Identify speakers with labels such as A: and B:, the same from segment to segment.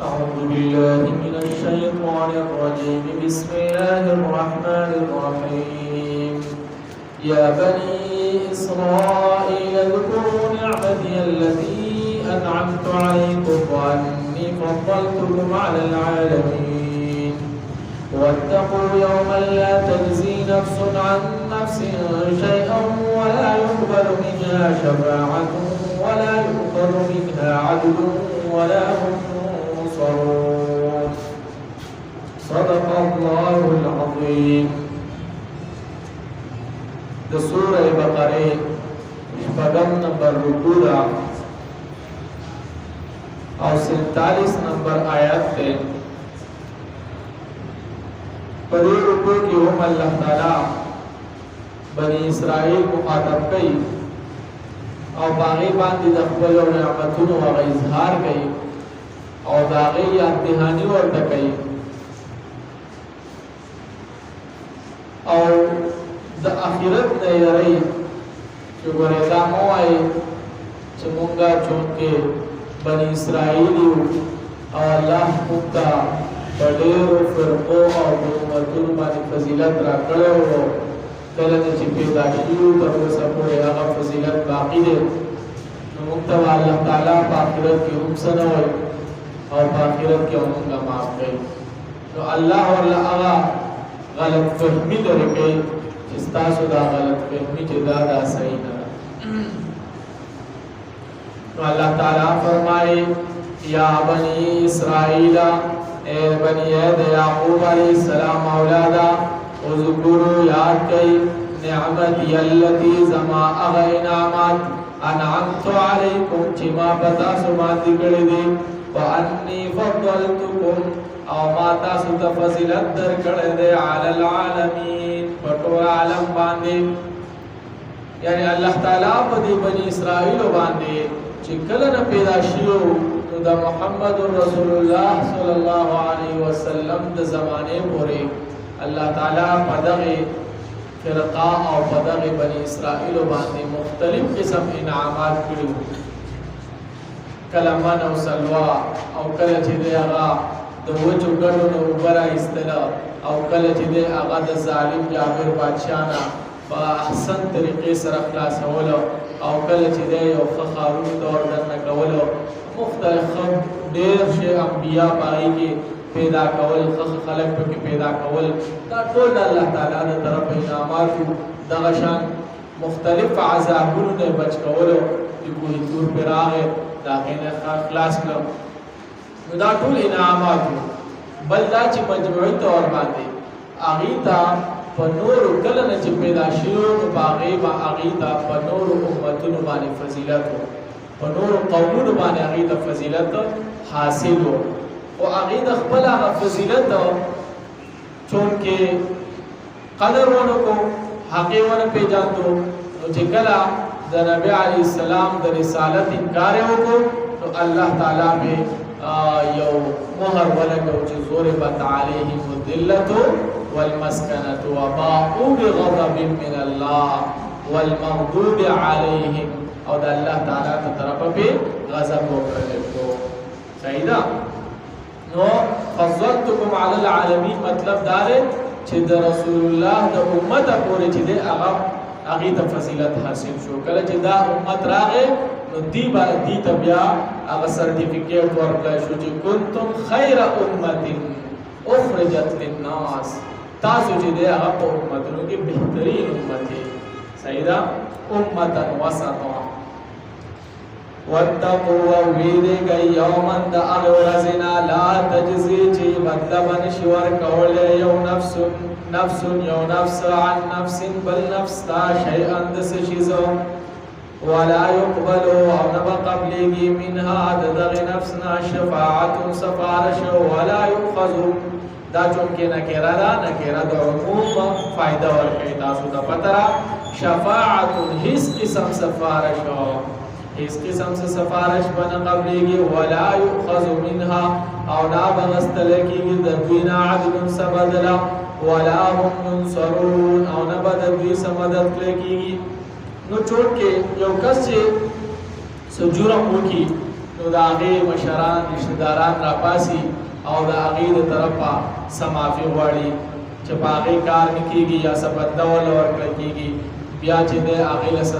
A: أعوذ بالله من الشيطان الرجيم بسم الله الرحمن الرحيم يا بني إسرائيل اذكروا نعمتي التي أنعمت عليكم وأني فضلتكم على العالمين واتقوا يوما لا تجزي نفس عن نفس شيئا ولا يقبل منها شفاعة ولا يؤخذ منها عدل ولا هم ينصرون صدق الله العظيم. د سورہ بقرہ شپږم نمبر رکوع او 47 نمبر آیات ته په دې رکوع کې هم الله تعالی بنی اسرائیل مخاطب کوي او باغی باندې د خپل نعمتونو او اظهار کوي او داغه یاد دهانی ورته کوي او د اخرت نه یری چې ګوره دا مو وایي چې مونږه چونکه بنی اسرائیل او الله مونږه په ډېرو فرقو او امتونو باندې فضیلت راکړی و کله چې پیدا شیو تر اوسه پورې هغه فضیلت باقی دی نو موږ ته الله تعالی په آخرت کې هم څه نه وایي او په آخرت کې هم موږ معاف کوي نو الله ورله هغه غلط فهمي لرې کوي چې ستاسو دا غلط فهمي چې دا صحیح نه ده نو الله تعالی فرمایي یا بنی اسرائیل اے بنی یعقوب علیہ السلام اولادا اذکروا یاد کئی نعمتی اللتی زما اغا انعامات انعمت علیکم چی ما پتا سو باندی کردی دی وانی فضلتکم او ما تاسو تفضیلت در کردی علی العالمین پٹو عالم باندی یعنی اللہ تعالی پا دی بنی اسرائیل باندی چی کلن پیدا شیو دا محمد رسول اللہ صلی اللہ علیہ وسلم دا زمانے پوری اللہ تعالیٰ پدغی فرقا او پدغی بنی اسرائیل باندې مختلف قسم انعامات کړو کله من او سلوا او کله چې دی هغه د وچو ګډو نه اوبره ایستله او کله چې دی هغه د ظالم جابر بادشاه نه په احسن طریقې سره خلاصولو او کله چې دی یو ښه ښارونو ته ورننه کولو مختلف ډېر شی انبیا پای کې پیدا کول خلق پکې پیدا کول دا ټول الله تعالی د طرف انعامات دغه شان مختلف عذابونو نه بچ کول چې کوی تور پراغه دا غینه خلاص کړو دا ټول انعامات بل دا چې مجموعي تور باندې اغیتا په نور کله نه چې پیدا شیو باغې با اغیتا په نور امتونو باندې فضیلت په نور قومونو باندې اغیتا فضیلت حاصل او هغه د خپل هغه فضیلت چونکه قدر ونکو حقې ونه پیژاندو نو چې کله د نبی علی السلام د رسالت انکار وکړو نو الله تعالی به یو مهر ولګو چې ضربت علیهم الذلة والمسکنة وباءوا بغضب من الله والمغضوب عليهم او د الله تعالی ته طرفه به غضب وکړو صحیح ده نو فضلتکم علی العالمین مطلب دار چې د رسول الله د امت پورې چې د هغه ته فضیلت حاصل شو کله چې دا امت راغې نو دی ته بیا هغه سرټیفیکیټ ورکړی شو چې کنتم خیر امت اخرجت للناس تاسو چې د هغه په امتونو کې بهترین امت صحیح ده امتا وسطا واتقوا ویریږئ یوما د هغې ورځې لا تجزي چې بدله به نشي ورکولی یو نفس یو نفس عن نفس بل نفس تا شیئا د څه شیز ولا يقبل او نه به قبلیږي منها د دغې نفس نه شفاعت سفارش ولا یؤخذ دا چونکې نکره ده نکره د عموم فایده ورکوي تاسو ته پته را شفاعت هیڅ قسم سفارش اس قسم سے سفارش بنا قبلیگی ولا یؤخذ منها او نا بغستلکیگی دردوینا عدل سبدلا ولا هم منصرون او نا بدردوی سمدد کلکیگی نو چونکہ یو کس سے سجورم ہوکی نو نو د هغې مشران رشته داران راپاسي او د هغې د طرفه څه معافي غواړي چې په هغې کار نه کېږي یا څه بنده ورله ورکړل کېږي بیا چې دی هغې له څه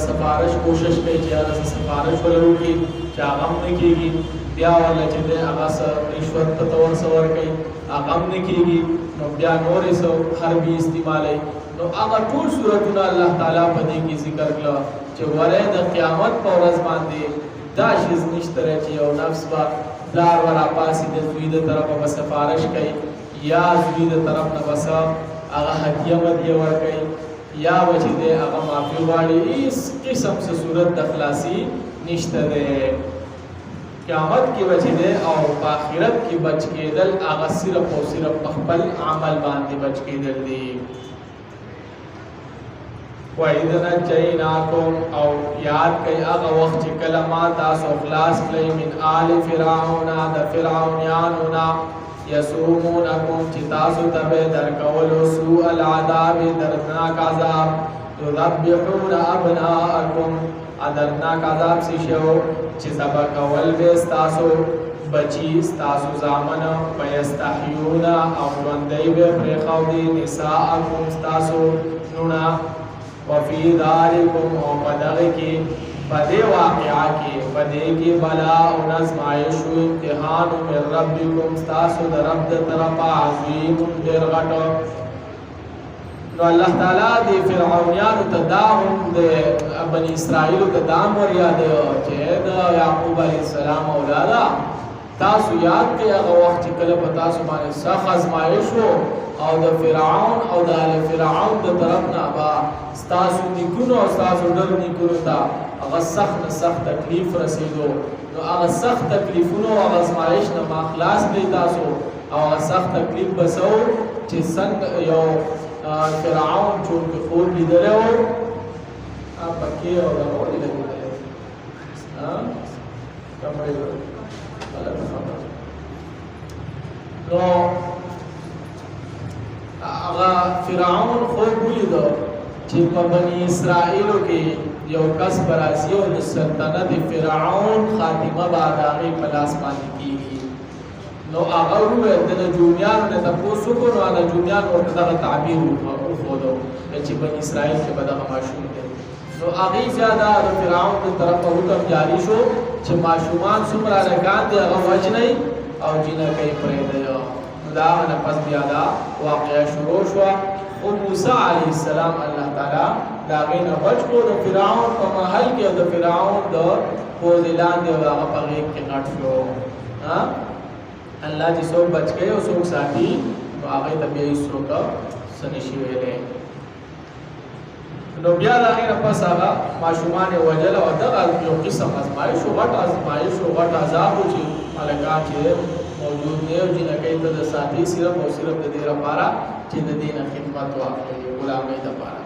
A: سفارش کوشش کوي چې هغه څه سفارش ورله وکړي چې هغه هم نه کېږي بیا ورله چې دی هغه څه رشوت په طور څه ورکوي هغه هم نه کېږي نو بیا نورې څه حربي استعمالوي نو هغه ټول صورتونه الله تعالی په دې کې ذکر کړه چې ورې د قیامت په ورځ باندې دا شیز نشته چې یو نفس به پلار وراپاسي د زوی د طرفه به سفارش کوي یا زوی د طرف نه بس هغه هدیه ودیه ورکوي یا به چې دی هغه معافي غواړي هېڅ قسم څه صورت د خلاصي نشته دی قیامت کې به چې دی او په آخرت کې بچ کېدل هغه صرف او صرف په خپل عمل باندې بچ کېدل دي وَإِذْ نَجَّيْنَاكُمْ او یاد کئی اغا وقت چی کلمات تاسو خلاص کلی من آل فرعون د فرعونیانونا یسومونکم چی تاسو تبه درکولو سوء العذاب دردناک عذاب یذبحون ابناءکم دردناک عذاب سی شو چی زبکول بیس تاسو بچی ستاسو زامن ویستحیون او ژوندی به پرېښو دي نساءکم ستاسو لوڼه وفي ذلكم او پدغه کې پدې واقعا کې پدې کې بلا او نزمایش او امتحان من ربکم تاسو د رب د طرفه عظیم ډېر غټ نو الله تعالی د فرعونانو ته داهم د بنی اسرائیل ته دام ور یاد چې د یعقوب علی السلام اولادا تاسو یاد کړئ هغه وخت چې کله په تاسو باندې سخت ازمایش او د فرعون او د آل فرعون د طرف نه ابا ستاسو نیکونو او ستاسو ډېر نیکونو ته هغه سخت تکلیف رسیدو نو هغه سخت تکلیفونو او ازمایش نه ما خلاص کړئ تاسو او هغه سخت تکلیف بسو چې څنګه یو فرعون چون کې خوب لیدلی و پکې او د اورې لیدلی کمرې نو هغه فرعون خوب ولیدو چې په بني اسرائیلو کې یو کس به راځي او د سلطنت فرعون خاتمه به د هغې په لاس باندې کېږي نو هغه وویل د نجومیانو نه تپوس وکړو نو نجومیان ورته دغه تعبیر وښودو چې بني اسرائیل کې به دغه ماشوم دی نو هغې زیاده د فرعون د طرفه حکم جاري شو چې ماشومان څومره هلکان دي هغه وژنئ او جینکۍ پرېږدئ نو د هغه نه پس بیا دا واقعه شروع شوه خو موسی علیه السلام الله تعالی د هغې نه بچ کړو د فرعون په محل کې او د فرعون د پوزې لاندې او د هغه په غېږ کې غټ شو الله چې څوک بچ کوي او څوک ساتي نو هغې ته بیا هېڅوک څه نشي ویلی نو بیا د هغې نه پس هغه ماشومان یې وژل او دغه یو قسم ازمایش و غټ ازمایش و غټ عذاب و چې هلکان چې موجود دی او جینکۍ ته د ساتي صرف او صرف د دې لپاره چې د دې نه خدمت واخلي غلامۍ دپاره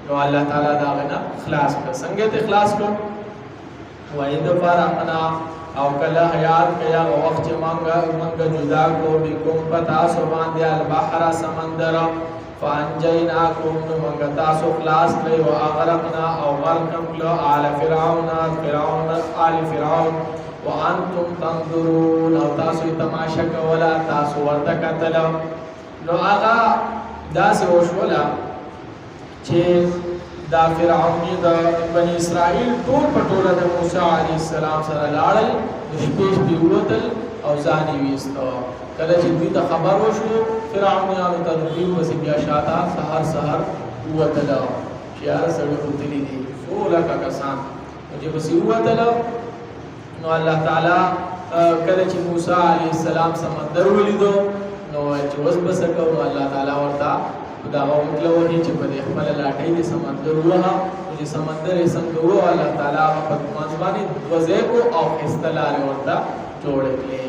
A: نو الله تعالی د هغې نه خلاص کړه څنګه یې خلاص کړ وَإِذْ فَرَقْنَا او کله حیات کیا وخت چې مونږ جدا کو بكم پتا سو باندې البحر سمندر فانجیناکم نو مونږ تاسو خلاص کړی او اغرقنا او غرقم کړو آل فرعون آل فرعون وانتم تنظرون او تاسو تماشا کولا تاسو ورته کتل نو هغه داسې وشوله چې دا فرعونی د بنی اسرائیل ټول په ټوله د موسی علیه السلام سره لاړل شپې ووتل او ځان یې ویسته کله چې دوی ته خبر وشو فرعونیانو ته دوی پسې بیا شاته سهار ووتل چې یاره سړي وتلي دي څو لکه کسان چې پسې ووتل نو الله تعالی کله چې موسی علیه السلام سمندر ولیدو نو چې اوس به څه کوو الله تعالی ورته دا وکړه وهي چې په خپل لاټۍ د سمندر وها چې سمندر یې څنګه وو الله تعالی په منځبانې وځي کو او استلال ورته جوړ کړي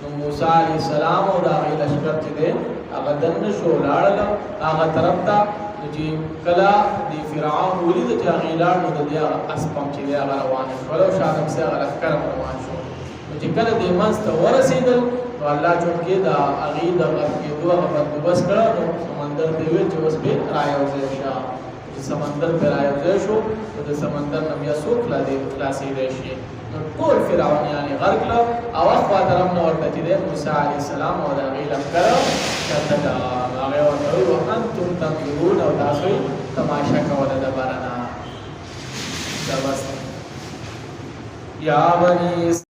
A: نو موسی علیه السلام او دا غي لشکر چې ده هغه دنه شو لاړل هغه طرف ته چې کلا دی فرعون ولید چې هغه لاړ نو د دې اسپم چې هغه روان شو او شاته سي هغه لشکر روان شو چې کله د منځ ته ورسېدل نو الله چونکې دا هغه د غرق کېدو هغه بندوبست کړ نو سمندر دی وی چې اوس به رايوځي شي چې سمندر پر رايوځي شو د سمندر نه بیا څوک لا دی خلاصې دی شي ټول فرعونیان غرق کړه او خوا طرف نو ورته چې موسی علیه السلام او د هغې لښکر چرته هغې ورته وویل وانتم تنظرون او تاسو تماشه کوله د بره نه. یا بني